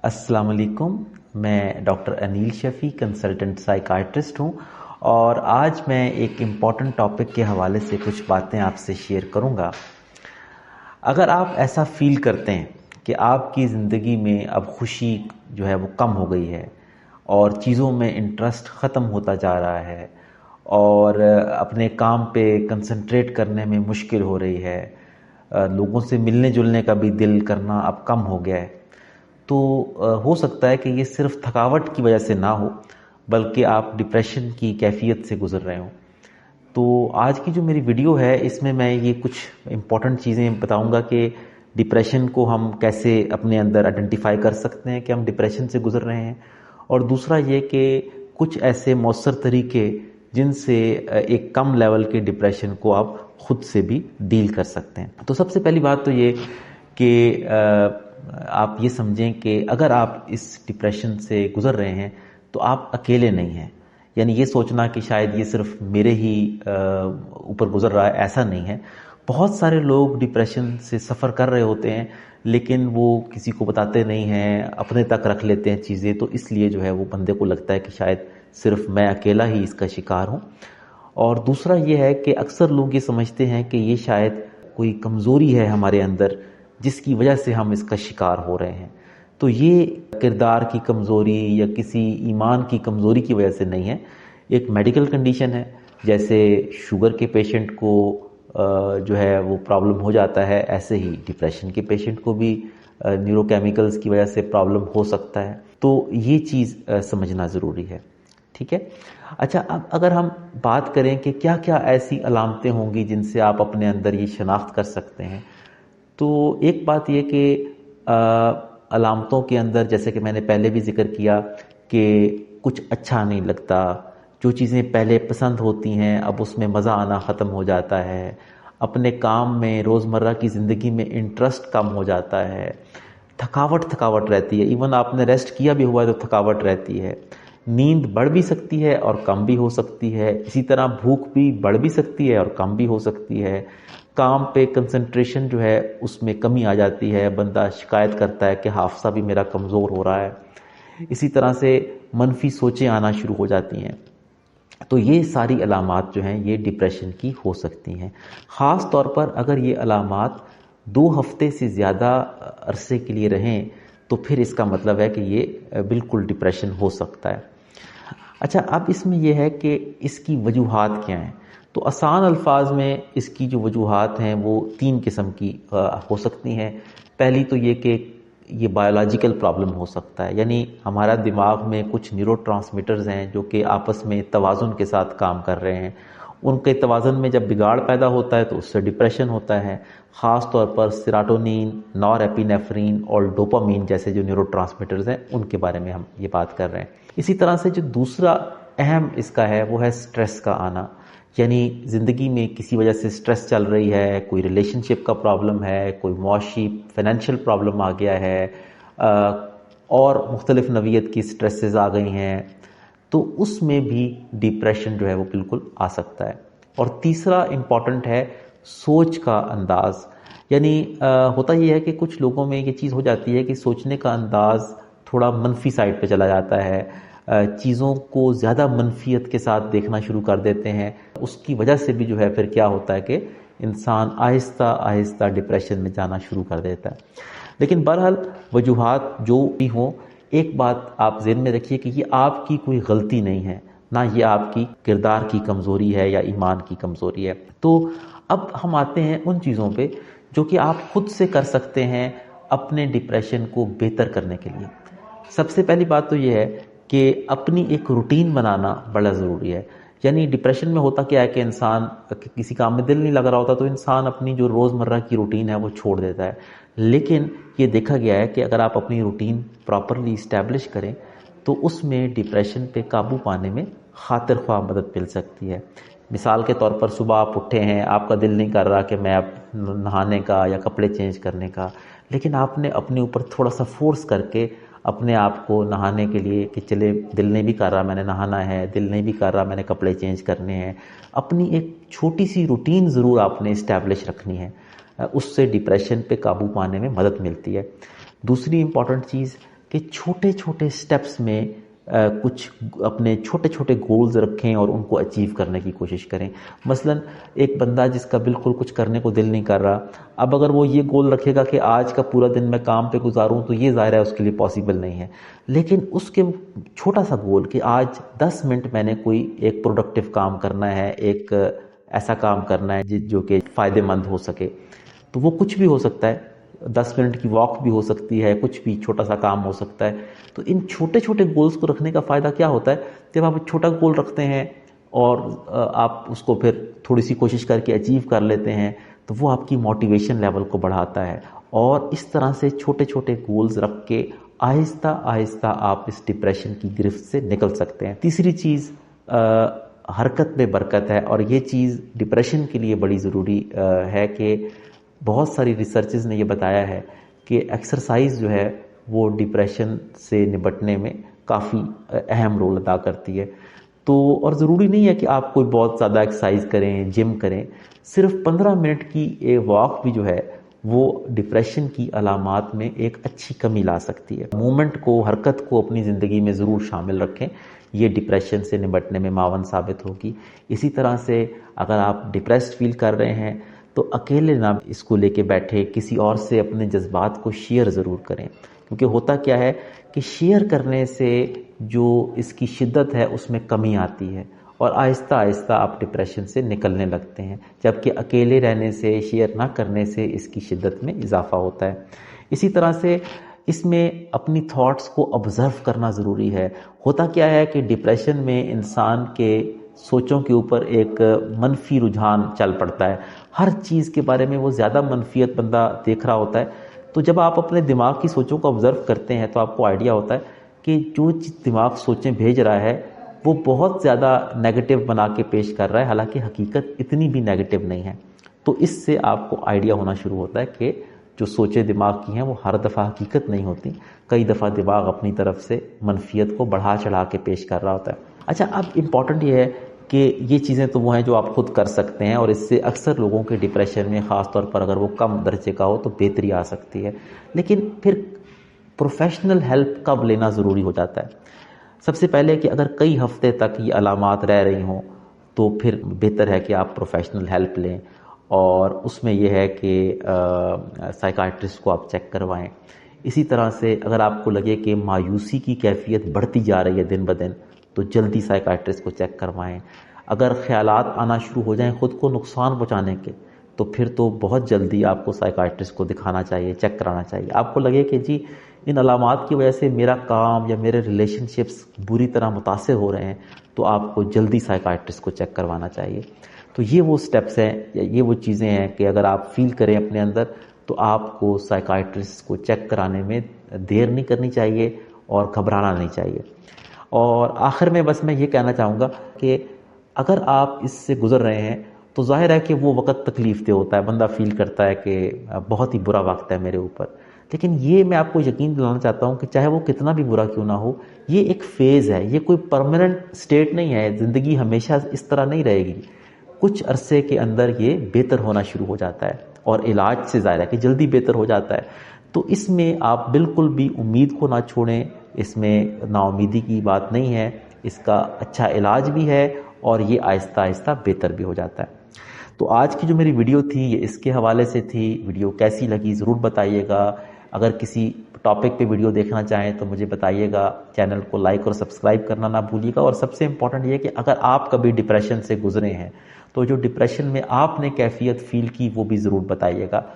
अस्सलाम वालेकुम। मैं doctor Anil Shafi consultant psychiatrist हूँ और आज मैं एक इम्पॉर्टेंट टॉपिक के हवाले से कुछ बातें आपसे शेयर करूँगा। अगर आप ऐसा फील करते हैं कि आपकी ज़िंदगी में अब खुशी जो है वो कम हो गई है और चीज़ों में इंटरेस्ट ख़त्म होता जा रहा है और अपने काम पे कंसंट्रेट करने में मुश्किल हो रही है, लोगों से मिलने जुलने का भी दिल करना अब कम हो गया है, तो हो सकता है कि ये सिर्फ थकावट की वजह से ना हो बल्कि आप डिप्रेशन की कैफियत से गुज़र रहे हो। तो आज की जो मेरी वीडियो है इसमें मैं ये कुछ इम्पॉर्टेंट चीज़ें बताऊंगा कि डिप्रेशन को हम कैसे अपने अंदर आइडेंटिफाई कर सकते हैं कि हम डिप्रेशन से गुज़र रहे हैं, और दूसरा ये कि कुछ ऐसे मौसर तरीके जिनसे एक कम लेवल के डिप्रेशन को आप खुद से भी डील कर सकते हैं। तो सबसे पहली बात तो ये कि आप ये समझें कि अगर आप इस डिप्रेशन से गुज़र रहे हैं तो आप अकेले नहीं हैं। यानी ये सोचना कि शायद ये सिर्फ मेरे ही ऊपर गुज़र रहा है, ऐसा नहीं है। बहुत सारे लोग डिप्रेशन से सफ़र कर रहे होते हैं लेकिन वो किसी को बताते नहीं हैं, अपने तक रख लेते हैं चीज़ें, तो इसलिए जो है वो बंदे को लगता है कि शायद सिर्फ मैं अकेला ही इसका शिकार हूँ। और दूसरा ये है कि अक्सर लोग ये समझते हैं कि ये शायद कोई कमज़ोरी है हमारे अंदर जिसकी वजह से हम इसका शिकार हो रहे हैं। तो ये किरदार की कमज़ोरी या किसी ईमान की कमज़ोरी की वजह से नहीं है, एक मेडिकल कंडीशन है। जैसे शुगर के पेशेंट को जो है वो प्रॉब्लम हो जाता है, ऐसे ही डिप्रेशन के पेशेंट को भी न्यूरोकेमिकल्स की वजह से प्रॉब्लम हो सकता है। तो ये चीज़ समझना ज़रूरी है, ठीक है। अच्छा, अब अगर हम बात करें कि क्या क्या ऐसी अलामतें होंगी जिनसे आप अपने अंदर ये शनाख्त कर सकते हैं, तो एक बात ये कि अलामतों के अंदर, जैसे कि मैंने पहले भी जिक्र किया कि कुछ अच्छा नहीं लगता, जो चीज़ें पहले पसंद होती हैं अब उसमें मज़ा आना ख़त्म हो जाता है, अपने काम में रोज़मर्रा की ज़िंदगी में इंटरेस्ट कम हो जाता है, थकावट रहती है, इवन आपने रेस्ट किया भी हुआ है तो थकावट रहती है, नींद बढ़ भी सकती है और कम भी हो सकती है, इसी तरह भूख भी बढ़ भी सकती है और कम भी हो सकती है, काम पे कंसंट्रेशन जो है उसमें कमी आ जाती है, बंदा शिकायत करता है कि हाफसा भी मेरा कमज़ोर हो रहा है, इसी तरह से मनफी सोचें आना शुरू हो जाती हैं। तो ये सारी अलामात जो हैं ये डिप्रेशन की हो सकती हैं। ख़ास तौर पर अगर ये अलामात 2 हफ्ते से ज़्यादा अरसे के लिए रहें तो फिर इसका मतलब है कि ये बिल्कुल डिप्रेशन हो सकता है। अच्छा, अब इसमें यह है कि इसकी वजूहात क्या हैं। तो आसान अल्फाज में इसकी जो वजूहात हैं वो 3 किस्म की हो सकती हैं। पहली तो ये कि ये बायोलॉजिकल प्रॉब्लम हो सकता है, यानी हमारा दिमाग में कुछ न्यूरोट्रांसमीटर्स हैं जो कि आपस में तवाज़ुन के साथ काम कर रहे हैं, उनके तवाज़ुन में जब बिगाड़ पैदा होता है तो उससे डिप्रेशन होता है। ख़ास तौर पर सेरोटोनिन, नॉरएपिनेफ्रिन और डोपामीन जैसे जो न्यूरोट्रांसमीटर्स हैं उनके बारे में हम ये बात कर रहे हैं। इसी तरह से जो दूसरा अहम इसका है वो है स्ट्रेस का आना, यानी ज़िंदगी में किसी वजह से स्ट्रेस चल रही है, कोई रिलेशनशिप का प्रॉब्लम है, कोई मुआशी फाइनेंशियल प्रॉब्लम आ गया है, और मुख्तलिफ नवीयत की स्ट्रेसेस आ गई हैं, तो उसमें भी डिप्रेशन जो है वो बिल्कुल आ सकता है। और तीसरा इम्पॉर्टेंट है सोच का अंदाज़, यानी होता ये है कि कुछ लोगों में ये चीज़ हो जाती है कि सोचने का अंदाज़ थोड़ा मनफी साइड पे चला जाता है, चीज़ों को ज़्यादा मनफियत के साथ देखना शुरू कर देते हैं। उसकी वजह से भी जो है फिर क्या होता है कि इंसान आहिस्ता आहिस्ता डिप्रेशन में जाना शुरू कर देता है। लेकिन बहरहाल वजूहात जो भी हों, एक बात आप ज़हन में रखिए कि ये आपकी कोई गलती नहीं है, ना ये आपकी किरदार की कमज़ोरी है या ईमान की कमज़ोरी है। तो अब हम आते हैं उन चीज़ों पे जो कि आप खुद से कर सकते हैं अपने डिप्रेशन को बेहतर करने के लिए। सबसे पहली बात तो ये है कि अपनी एक रूटीन बनाना बड़ा ज़रूरी है। यानी डिप्रेशन में होता क्या है कि इंसान किसी काम में दिल नहीं लग रहा होता तो इंसान अपनी जो रोज़मर्रा की रूटीन है वो छोड़ देता है। लेकिन ये देखा गया है कि अगर आप अपनी रूटीन प्रॉपरली इस्टेब्लिश करें तो उसमें डिप्रेशन पे काबू पाने में खातिर ख्वाह मदद मिल सकती है। मिसाल के तौर पर सुबह आप उठे हैं, आपका दिल नहीं कर रहा कि मैं अब नहाने का या कपड़े चेंज करने का, लेकिन आपने अपने ऊपर थोड़ा सा फोर्स करके अपने आप को नहाने के लिए कि चले, दिल नहीं भी कर रहा मैंने नहाना है, दिल नहीं भी कर रहा मैंने कपड़े चेंज करने हैं, अपनी एक छोटी सी रूटीन ज़रूर आपने इस्टेब्लिश रखनी है। उससे डिप्रेशन पे काबू पाने में मदद मिलती है। दूसरी इम्पॉर्टेंट चीज़ कि छोटे छोटे स्टेप्स में कुछ अपने छोटे छोटे गोल्स रखें और उनको अचीव करने की कोशिश करें। मसलन एक बंदा जिसका बिल्कुल कुछ करने को दिल नहीं कर रहा, अब अगर वो ये गोल रखेगा कि आज का पूरा दिन मैं काम पे गुजारूं, तो ये ज़ाहिर है उसके लिए पॉसिबल नहीं है। लेकिन उसके छोटा सा गोल कि आज 10 मिनट मैंने कोई एक प्रोडक्टिव काम करना है, एक ऐसा काम करना है जो कि फ़ायदेमंद हो सके, तो वो कुछ भी हो सकता है। 10 मिनट की वॉक भी हो सकती है, कुछ भी छोटा सा काम हो सकता है। तो इन छोटे छोटे गोल्स को रखने का फ़ायदा क्या होता है, जब आप छोटा गोल रखते हैं और आप उसको फिर थोड़ी सी कोशिश करके अचीव कर लेते हैं, तो वो आपकी मोटिवेशन लेवल को बढ़ाता है। और इस तरह से छोटे छोटे गोल्स रख के आहिस्ता आहिस्ता आप इस डिप्रेशन की गिरफ्त से निकल सकते हैं। तीसरी चीज़ हरकत में बरकत है, और ये चीज़ डिप्रेशन के लिए बड़ी ज़रूरी है कि बहुत सारी रिसर्चेस ने ये बताया है कि एक्सरसाइज जो है वो डिप्रेशन से निपटने में काफ़ी अहम रोल अदा करती है। तो और ज़रूरी नहीं है कि आप कोई बहुत ज़्यादा एक्सरसाइज करें, जिम करें, सिर्फ 15 मिनट की एक वॉक भी जो है वो डिप्रेशन की अलामात में एक अच्छी कमी ला सकती है। मूवमेंट को, हरकत को अपनी ज़िंदगी में ज़रूर शामिल रखें, ये डिप्रेशन से निपटने में मावन साबित होगी। इसी तरह से अगर आप डिप्रेस्ड फील कर रहे हैं तो अकेले ना इसको लेके बैठे, किसी और से अपने जज्बात को शेयर ज़रूर करें, क्योंकि होता क्या है कि शेयर करने से जो इसकी शिद्दत है उसमें कमी आती है और आहिस्ता आहिस्ता आप डिप्रेशन से निकलने लगते हैं, जबकि अकेले रहने से, शेयर ना करने से इसकी शिद्दत में इजाफा होता है। इसी तरह से इसमें अपनी थॉट्स को ऑब्ज़र्व करना ज़रूरी है। होता क्या है कि डिप्रेशन में इंसान के सोचों के ऊपर एक मनफी रुझान चल पड़ता है, हर चीज़ के बारे में वो ज़्यादा मनफियत बंदा देख रहा होता है। तो जब आप अपने दिमाग की सोचों को ऑब्ज़र्व करते हैं तो आपको आइडिया होता है कि जो दिमाग सोचें भेज रहा है वो बहुत ज़्यादा नेगेटिव बना के पेश कर रहा है, हालांकि हकीकत इतनी भी नेगेटिव नहीं है। तो इससे आपको आइडिया होना शुरू होता है कि जो सोचें दिमाग की हैं वो हर दफ़ा हकीकत नहीं होती, कई दफ़ा दिमाग अपनी तरफ से मनफियत को बढ़ा चढ़ा के पेश कर रहा होता है। अच्छा, अब इम्पॉर्टेंट ये है कि ये चीज़ें तो वो हैं जो आप खुद कर सकते हैं, और इससे अक्सर लोगों के डिप्रेशन में, ख़ास तौर पर अगर वो कम दर्जे का हो, तो बेहतरी आ सकती है। लेकिन फिर प्रोफेशनल हेल्प कब लेना ज़रूरी हो जाता है? सबसे पहले कि अगर कई हफ्ते तक ये अलामात रह रही हों तो फिर बेहतर है कि आप प्रोफेशनल हेल्प लें, और उसमें यह है कि साइकाइट्रिस्ट को आप चेक करवाएं। इसी तरह से अगर आपको लगे कि मायूसी की कैफियत बढ़ती जा रही है दिन ब दिन, तो जल्दी साइकाइट्रिस्ट को चेक करवाएं। अगर ख्यालात आना शुरू हो जाएं खुद को नुकसान पहुंचाने के, तो फिर तो बहुत जल्दी आपको साइकाइट्रिस्ट को दिखाना चाहिए, चेक कराना चाहिए। आपको लगे कि जी इन अलामात की वजह से मेरा काम या मेरे रिलेशनशिप्स बुरी तरह मुतासिर हो रहे हैं, तो आपको जल्दी साइकाइट्रिस्ट को चेक करवाना चाहिए। तो ये वो स्टेप्स हैं, ये वो चीज़ें हैं कि अगर आप फील करें अपने अंदर, तो आपको साइकाइट्रिस्ट को चेक कराने में देर नहीं करनी चाहिए और घबराना नहीं चाहिए। और आखिर में बस मैं ये कहना चाहूँगा कि अगर आप इससे गुज़र रहे हैं तो ज़ाहिर है कि वो वक़्त तकलीफ़ दे होता है, बंदा फ़ील करता है कि बहुत ही बुरा वक्त है मेरे ऊपर। लेकिन ये मैं आपको यकीन दिलाना चाहता हूँ कि चाहे वो कितना भी बुरा क्यों ना हो, ये एक फ़ेज़ है, ये कोई परमानेंट स्टेट नहीं है। ज़िंदगी हमेशा इस तरह नहीं रहेगी, कुछ अरसे के अंदर ये बेहतर होना शुरू हो जाता है, और इलाज से ज़ाहिर है कि जल्दी बेहतर हो जाता है। तो इसमें आप बिल्कुल भी उम्मीद को ना छोड़ें, इसमें नाउमीदी की बात नहीं है, इसका अच्छा इलाज भी है और ये आहिस्ता आहिस्ता बेहतर भी हो जाता है। तो आज की जो मेरी वीडियो थी ये इसके हवाले से थी। वीडियो कैसी लगी ज़रूर बताइएगा। अगर किसी टॉपिक पे वीडियो देखना चाहें तो मुझे बताइएगा। चैनल को लाइक और सब्सक्राइब करना ना भूलिएगा। और सबसे इम्पॉर्टेंट ये कि अगर आप कभी डिप्रेशन से गुजरे हैं तो जो डिप्रेशन में आपने कैफियत फ़ील की वो भी ज़रूर बताइएगा।